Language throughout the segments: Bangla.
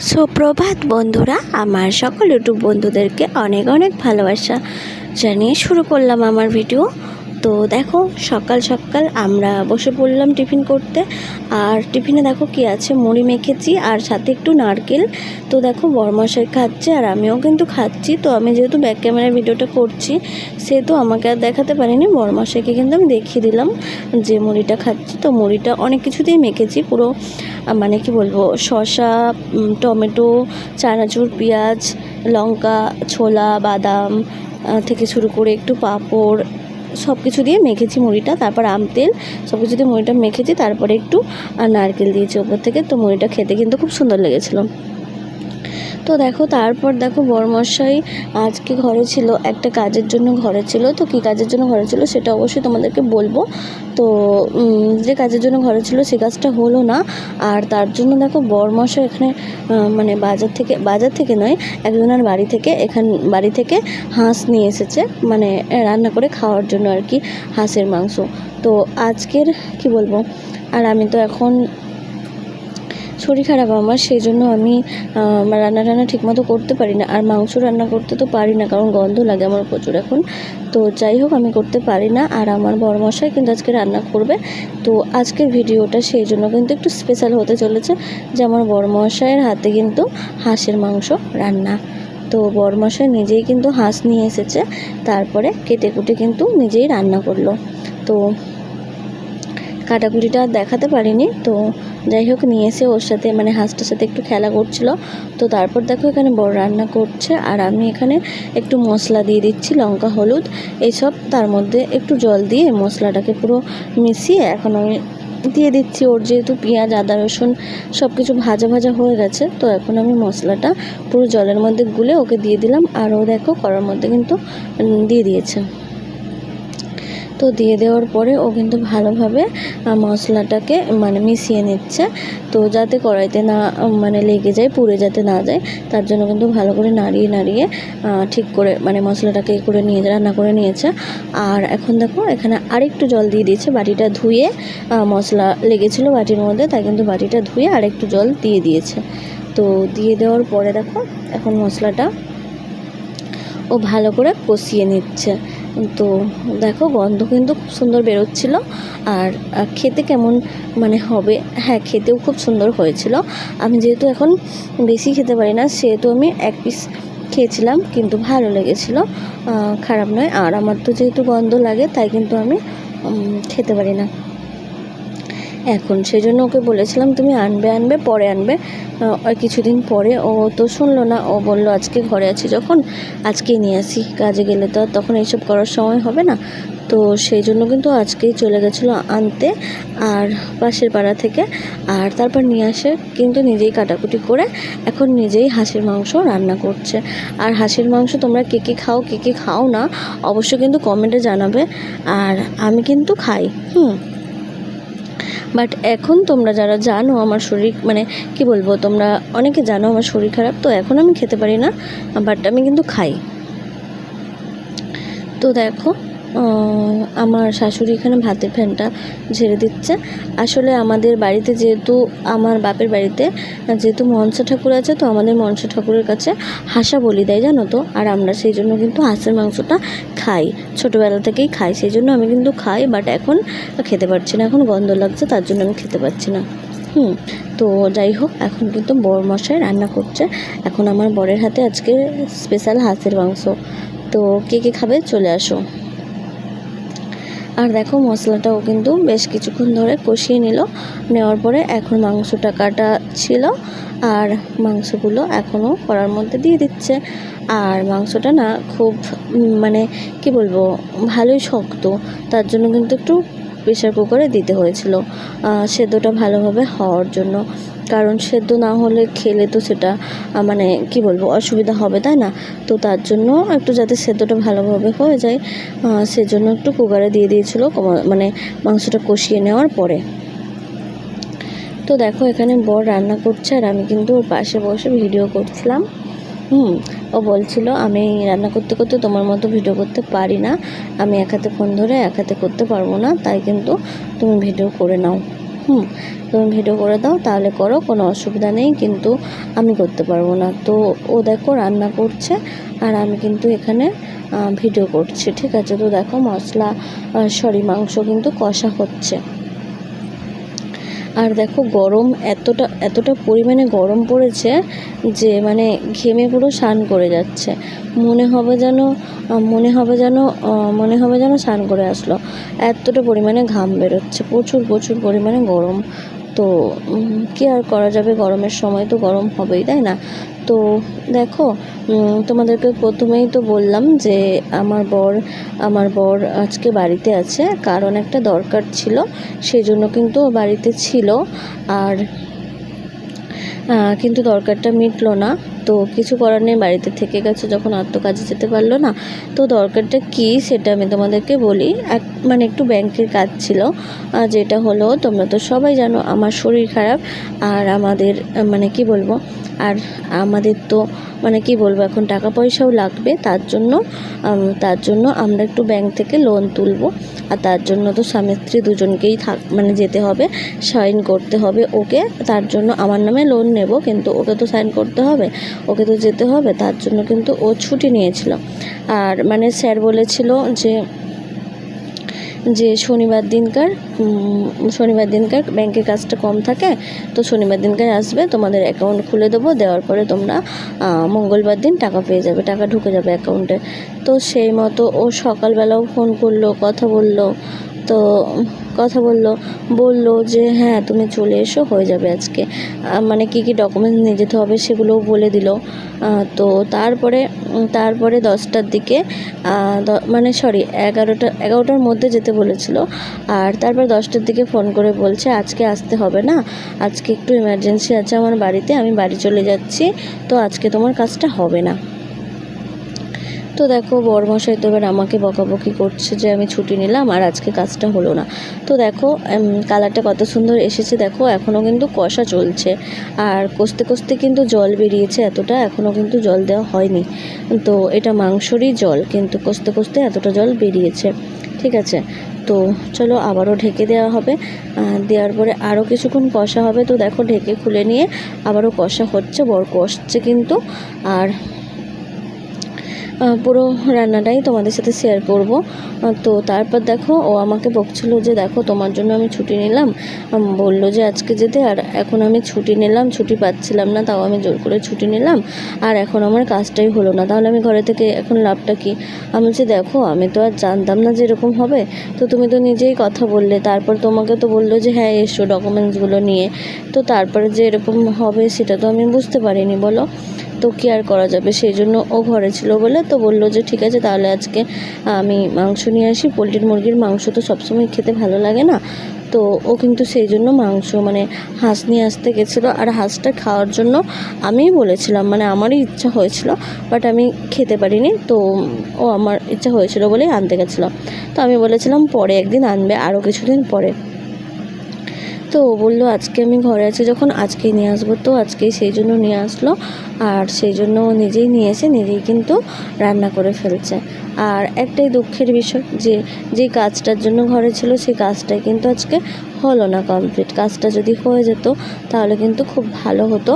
সুপ্রভাত বন্ধুরা, আমার সকল ইউটিউব বন্ধুদেরকে অনেক অনেক ভালোবাসা জানিয়ে শুরু করলাম আমার ভিডিও। তো দেখো, সকাল সকাল আমরা বসে পড়লাম টিফিন করতে। আর টিফিনে দেখো কি আছে, মুড়ি মেখেছি আর সাথে একটু নারকেল। তো দেখো বরমশাই খাচ্ছে আর আমিও কিন্তু খাচ্ছি। তো আমি যেহেতু ব্যাক ক্যামেরায় ভিডিওটা করছি, সেহেতু আমাকে আর দেখাতে পারিনি, বরমশাইকে কিন্তু আমি দেখিয়ে দিলাম যে মুড়িটা খাচ্ছি। তো মুড়িটা অনেক কিছু দিয়ে মেখেছি, পুরো মানে কি বলবো, শসা, টমেটো, চানাচুর, পেঁয়াজ, লঙ্কা, ছোলা, বাদাম থেকে শুরু করে একটু পাঁপড়, সব কিছু দিয়ে মেখেছি মুড়িটা। তারপর আম তেল, সব কিছু দিয়ে মুড়িটা মেখেছি। তারপরে একটু নারকেল দিয়েছি ওপর থেকে। তো মুড়িটা খেতে কিন্তু খুব সুন্দর লেগেছিলো। তো দেখো, তারপর দেখো বরমশাই আজকে ঘরে ছিল, একটা কাজের জন্য ঘরে ছিল। তো কী কাজের জন্য ঘরে ছিল সেটা অবশ্যই তোমাদেরকে বলবো। তো যে কাজের জন্য ঘরে ছিল সে কাজটা হলো না। আর তার জন্য দেখো বরমশাই এখানে মানে বাজার থেকে নয়, একজনের বাড়ি থেকে হাঁস নিয়ে এসেছে, মানে রান্না করে খাওয়ার জন্য আর কি, হাঁসের মাংস। তো আজকের কি বলবো, আর আমি তো এখন শরীর খারাপ আমার, সেই জন্য আমি রান্না ঠিকমতো করতে পারি না। আর মাংস রান্না করতে তো পারি না, কারণ গন্ধ লাগে আমার প্রচুর এখন। তো যাই হোক, আমি করতে পারি না। আর আমার বরমশাই কিন্তু আজকে রান্না করবে। তো আজকের ভিডিওটা সেই জন্য কিন্তু একটু স্পেশাল হতে চলেছে, যে আমার বরমশাইয়ের হাতে কিন্তু হাঁসের মাংস রান্না। তো বরমশাই নিজেই কিন্তু হাঁস নিয়ে এসেছে, তারপরে কেটে কুটে কিন্তু নিজেই রান্না করলো। তো কাটাকুটিটা দেখাতে পারিনি। তো যাই হোক, নিয়ে এসে ওর সাথে মানে হাঁসটার সাথে একটু খেলা করছিল। তো তারপর দেখো এখানে বড় রান্না করছে, আর আমি এখানে একটু মশলা দিয়ে দিচ্ছি, লঙ্কা, হলুদ এইসব। তার মধ্যে একটু জল দিয়ে মশলাটাকে পুরো মিশিয়ে এখন আমি দিয়ে দিচ্ছি। ওর যেহেতু পেঁয়াজ, আদা, রসুন সব কিছু ভাজা হয়ে গেছে, তো এখন আমি মশলাটা পুরো জলের মধ্যে গুলে ওকে দিয়ে দিলাম। আর ও দেখো কড়ার মধ্যে কিন্তু দিয়ে দিয়েছে। তো দিয়ে দেওয়ার পরে ও কিন্তু ভালোভাবে মশলাটাকে মানে মিশিয়ে নিচ্ছে। তো যাতে কড়াইতে না মানে লেগে যায়, পুড়ে যাতে না যায়, তার জন্য কিন্তু ভালো করে নাড়িয়ে ঠিক করে মানে মশলাটাকে রান্না করে নিয়েছে। আর এখন দেখো এখানে আরেকটু জল দিয়ে দিয়েছে, বাটিটা ধুয়ে মশলা লেগেছিলো বাটির মধ্যে, তাই কিন্তু বাটিটা ধুয়ে আরেকটু জল দিয়ে দিয়েছে। তো দিয়ে দেওয়ার পরে দেখো এখন মশলাটা ও ভালো করে কষিয়ে নিচ্ছে। তো দেখো গন্ধ কিন্তু খুব সুন্দর বেরোচ্ছিলো। আর খেতে কেমন মানে হবে, হ্যাঁ খেতেও খুব সুন্দর হয়েছিল। আমি যেহেতু এখন বেশি খেতে পারি না, সেহেতু আমি এক পিস খেয়েছিলাম, কিন্তু ভালো লেগেছিলো, খারাপ নয়। আর আমার তো যেহেতু গন্ধ লাগে, তাই কিন্তু আমি খেতে পারি না এখন। সেই জন্য ওকে বলেছিলাম তুমি আনবে পরে আনবে, আর কিছুদিন পরে। ও তো শুনলো না, ও বলল আজকে ঘরে আছি যখন, আজকেই নিয়ে আসি, কাজে গেলে তো আর তখন এইসব করার সময় হবে না। তো সেই জন্য কিন্তু আজকেই চলে গেছিলো আনতে, আর পাশের পাড়া থেকে। আর তারপর নিয়ে আসে কিন্তু নিজেই কাটাকুটি করে এখন নিজেই হাঁসের মাংস রান্না করছে। আর হাঁসের মাংস তোমরা কে খাও না অবশ্যই কিন্তু কমেন্টে জানাবে। আর আমি কিন্তু খাই, বাট এখন তোমরা যারা জানো আমার শরীর মানে কি বলবো, তোমরা অনেকে জানো আমার শরীর খারাপ, তো এখন আমি খেতে পারি না, বাট আমি কিন্তু খাই। তো দেখো আমার শাশুড়ি এখানে ভাতের ফ্যানটা ঝেড়ে দিচ্ছে। আসলে আমাদের বাড়িতে যেহেতু, আমার বাপের বাড়িতে যেহেতু মনসা ঠাকুর আছে, তো আমাদের মনসা ঠাকুরের কাছে হাঁসা বলি দেয়, জানো তো। আর আমরা সেই জন্য কিন্তু হাঁসের মাংসটা খাই, ছোটোবেলা থেকেই খাই, সেই জন্য আমি কিন্তু খাই। বাট এখন খেতে পারছি না, এখন গন্ধ লাগছে, তার জন্য আমি খেতে পারছি না। তো যাই হোক, এখন কিন্তু বরমশাই রান্না করছে। এখন আমার বরের হাতে আজকে স্পেশাল হাঁসের মাংস। তো কে খাবে চলে আসো। আর দেখো মশলাটাও কিন্তু বেশ কিছুক্ষণ ধরে কষিয়ে নেওয়ার পরে এখন মাংসটা কাটা ছিল, আর মাংসগুলো এখনও কড়ার মধ্যে দিয়ে দিচ্ছে। আর মাংসটা না খুব মানে কি বলবো, ভালোই শক্ত, তার জন্য কিন্তু একটু প্রেশার কুকারে দিতে হয়েছিল সেদ্ধটা ভালোভাবে হওয়ার জন্য। কারণ সেদ্ধ না হলে খেলে তো সেটা মানে কি বলবো, অসুবিধা হবে, তাই না। তো তার জন্য একটু যাতে সেদ্ধটা ভালোভাবে হয়ে যায়, সেজন্য একটু কুকারে দিয়ে দিয়েছিল মানে মাংসটা কষিয়ে নেওয়ার পরে। তো দেখো এখানে বর রান্না করছে, আর আমি কিন্তু ওর পাশে বসে ভিডিও করছিলাম। ও বলছিল আমি রান্না করতে করতে তোমার মতো ভিডিও করতে পারি না, আমি এক হাতে ফোন ধরে এক হাতে করতে পারবো না, তাই কিন্তু তুমি ভিডিও করে নাও। তুমি ভিডিও করে দাও, তাহলে করো, কোনো অসুবিধা নেই, কিন্তু আমি করতে পারবো না। তো ও দেখো রান্না করছে আর আমি কিন্তু এখানে ভিডিও করছি, ঠিক আছে। তো দেখো মাংস কিন্তু কষা হচ্ছে। আর দেখো গরম এতটা পরিমাণে গরম পড়েছে যে মানে ঘেমে পুরো স্নান করে যাচ্ছে, মনে হবে যেন স্নান করে আসলো, এতটা পরিমাণে ঘাম বেরোচ্ছে, প্রচুর পরিমাণে গরম। তো কী আর করা যাবে, গরমের সময় তো গরম হবেই, তাই না? তো দেখো তোমাদেরকে প্রথমেই তো বললাম যে আমার বর আজকে বাড়িতে আছে, কারণ একটা দরকার ছিল, সেই জন্য কিন্তু বাড়িতে ছিল। আর কিন্তু দরকারটা মিটলো না, তো কিছু করার নেই, বাড়িতে থেকে গেছে যখন আর তো কাজে যেতে পারলো না। তো দরকারটা কী সেটা আমি তোমাদেরকে বলি। মানে একটু ব্যাংকের কাজ ছিল, যেটা হলো তোমরা তো সবাই জানো আমার শরীর খারাপ, আর আমাদের মানে কি বলবো, আর আমাদের তো মানে কি বলবো, এখন টাকা পয়সাও লাগবে, তার জন্য আমরা একটু ব্যাংক থেকে লোন তুলবো। আর তার জন্য তো স্বামী স্ত্রী দুজনকেই মানে যেতে হবে, সাইন করতে হবে ওকে। তার জন্য আমার নামে লোন নেব, কিন্তু ওকে তো সাইন করতে হবে, ওকে তো যেতে হবে। তার জন্য কিন্তু ও ছুটি নিয়েছিল। আর মানে স্যার বলেছিল যে শনিবার দিনকার ব্যাংকের কাজটা কম থাকে, তো শনিবার দিনকার আসবে, তোমাদের অ্যাকাউন্ট খুলে দেবো, দেওয়ার পরে তোমরা মঙ্গলবার দিন টাকা পেয়ে যাবে, টাকা ঢুকে যাবে অ্যাকাউন্টে। তো সেই মতো ও সকালবেলাও ফোন করলো, কথা বললো যে হ্যাঁ তুমি চলে এসো, হয়ে যাবে আজকে। মানে কী ডকুমেন্টস নিয়ে যেতে হবে সেগুলোও বলে দিল। তো তারপরে 10টার দিকে মানে 11টার মধ্যে যেতে বলেছিল। আর তারপর 10টার দিকে ফোন করে বলছে আজকে আসতে হবে না, আজকে একটু এমার্জেন্সি আছে আমার বাড়িতে, আমি বাড়ি চলে যাচ্ছি, তো আজকে তোমার কাজটা হবে না। তো দেখো বরমশাই তো এবার আমাকে বকাবকি করছে যে আমি ছুটি নিলাম আর আজকে কাজটা হলো না। তো দেখো কালারটা কত সুন্দর এসেছে, দেখো এখনও কিন্তু কষা চলছে, আর কষতে কিন্তু জল বেরিয়েছে এতটা, এখনও কিন্তু জল দেওয়া হয়নি। তো এটা মাংসরই জল, কিন্তু কষতে এতটা জল বেরিয়েছে, ঠিক আছে। তো চলো আবারও ঢেকে দেওয়া হবে, দেওয়ার পরে আরও কিছুক্ষণ কষা হবে। তো দেখো ঢেকে খুলে নিয়ে আবারও কষা হচ্ছে, বর কষছে কিন্তু। আর পুরো রান্নাটাই তোমাদের সাথে শেয়ার করব। তো তারপর দেখো ও আমাকে বকছিল যে দেখো তোমার জন্য আমি ছুটি নিলাম, বললো যে আজকে যেতে, আর এখন আমি ছুটি নিলাম, ছুটি পাচ্ছিলাম না, তাও আমি জোর করে ছুটি নিলাম, আর এখন আমার কাজটাই হলো না, তাহলে আমি ঘরে থেকে এখন লাভটা কী? আমি বলছি দেখো আমি তো আর জানতাম না যে এরকম হবে, তো তুমি তো নিজেই কথা বললে, তারপর তোমাকে তো বললো যে হ্যাঁ এসো ডকুমেন্টসগুলো নিয়ে, তো তারপরে যে এরকম হবে সেটা তো আমি বুঝতে পারিনি, বলো। তো কী আর করা যাবে, সেই জন্য ও ঘরে ছিল বলে তো বললো যে ঠিক আছে তাহলে আজকে আমি মাংস নিয়ে আসি, পোলট্রির মুরগির মাংস তো সবসময় খেতে ভালো লাগে না। তো ও কিন্তু সেই জন্য মাংস মানে হাঁস নিয়ে আসতে গেছিলো, আর হাঁসটা খাওয়ার জন্য আমিই বলেছিলাম, মানে আমারই ইচ্ছা হয়েছিল, বাট আমি খেতে পারিনি। তো ও আমার ইচ্ছা হয়েছিল বলেই আনতে গেছিলো। তো আমি বলেছিলাম পরে একদিন আনবে, আরও কিছুদিন পরে। তো ও বললো আজকে আমি ঘরে আছি যখন আজকেই নিয়ে আসবো, তো আজকেই সেই জন্য নিয়ে আসলো, আর সেই জন্য ও নিজেই নিয়ে এসে নিজেই কিন্তু রান্না করে ফেলছে। আর একটাই দুঃখের বিষয় যে যেই কাজটার জন্য ঘরে ছিল সেই কাজটাই কিন্তু আজকে হলো না কমপ্লিট। কাজটা যদি হয়ে যেত তাহলে কিন্তু খুব ভালো হতো।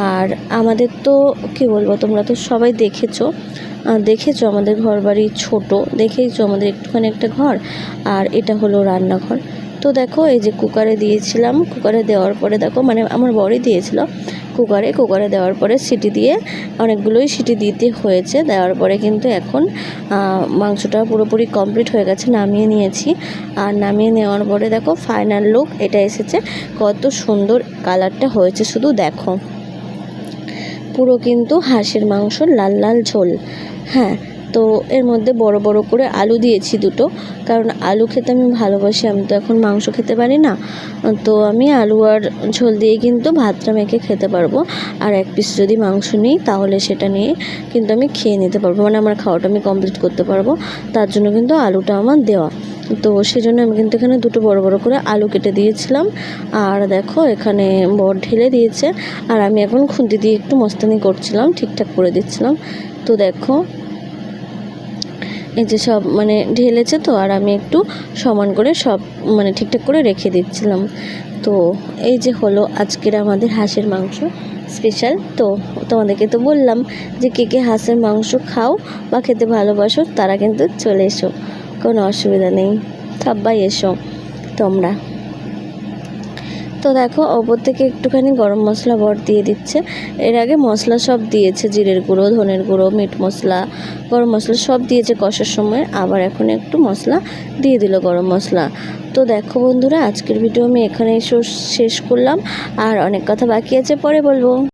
আর আমাদের তো কী বলবো, তোমরা তো সবাই দেখেছো আমাদের ঘর বাড়ি ছোটো, দেখেইছো আমাদের একটুখানি একটা ঘর, আর এটা হলো রান্নাঘর। তো দেখো এই যে কুকারে দিয়েছিলাম, কুকারে দেওয়ার পরে দেখো মানে আমার বরই দিয়েছিল, কুকারে দেওয়ার পরে সিটি দিয়ে অনেকগুলোই সিটি দিতে হয়েছে, দেওয়ার পরে কিন্তু এখন মাংসটা পুরোপুরি কমপ্লিট হয়ে গেছে, নামিয়ে নিয়েছি। আর নামিয়ে নেওয়ার পরে দেখো ফাইনাল লুক এটা এসেছে, কত সুন্দর কালারটা হয়েছে শুধু দেখো, পুরো কিন্তু হাঁসের মাংস লাল লাল ঝোল। হ্যাঁ, তো এর মধ্যে বড় বড় করে আলু দিয়েছি দুটো, কারণ আলু খেতে আমি ভালোবাসি, আমি তো এখন মাংস খেতে পারি না, তো আমি আলু আর ঝোল দিয়ে কিন্তু ভাতটা মেখে খেতে পারবো। আর এক পিস যদি মাংস নিই তাহলে সেটা নিয়ে কিন্তু আমি খেয়ে নিতে পারবো, মানে আমার খাওয়াটা আমি কমপ্লিট করতে পারবো, তার জন্য কিন্তু আলুটা আমার দেওয়া। তো সেজন্য আমি কিন্তু এখানে দুটো বড় বড় করে আলু কেটে দিয়েছিলাম। আর দেখো এখানে বর ঢেলে দিয়েছে, আর আমি এখন খুন্তি দিয়ে একটু মস্তানি করছিলাম, ঠিকঠাক করে দিচ্ছিলাম। তো দেখো এই যে সব মানে ঢেলেছে তো, আর আমি একটু সমান করে সব মানে ঠিকঠাক করে রেখে দিচ্ছিলাম। তো এই যে হলো আজকের আমাদের হাঁসের মাংস স্পেশাল। তো তোমাদেরকে তো বললাম যে কে কে হাঁসের মাংস খাও বা খেতে ভালোবাসো তারা কিন্তু চলে এসো, কোনো অসুবিধা নেই, সবাই এসো তোমরা। তো দেখো ওপর থেকে একটুখানি গরম মশলা বর দিয়ে দিচ্ছে। এর আগে মশলা সব দিয়েছে, জিরের গুঁড়ো, ধনের গুঁড়ো, মিট মশলা, গরম মশলা সব দিয়েছে কষার সময়, আবার এখন একটু মশলা দিয়ে দিল গরম মশলা। তো দেখো বন্ধুরা, আজকের ভিডিও আমি এখানেই শেষ করলাম, আর অনেক কথা বাকি আছে, পরে বলবো।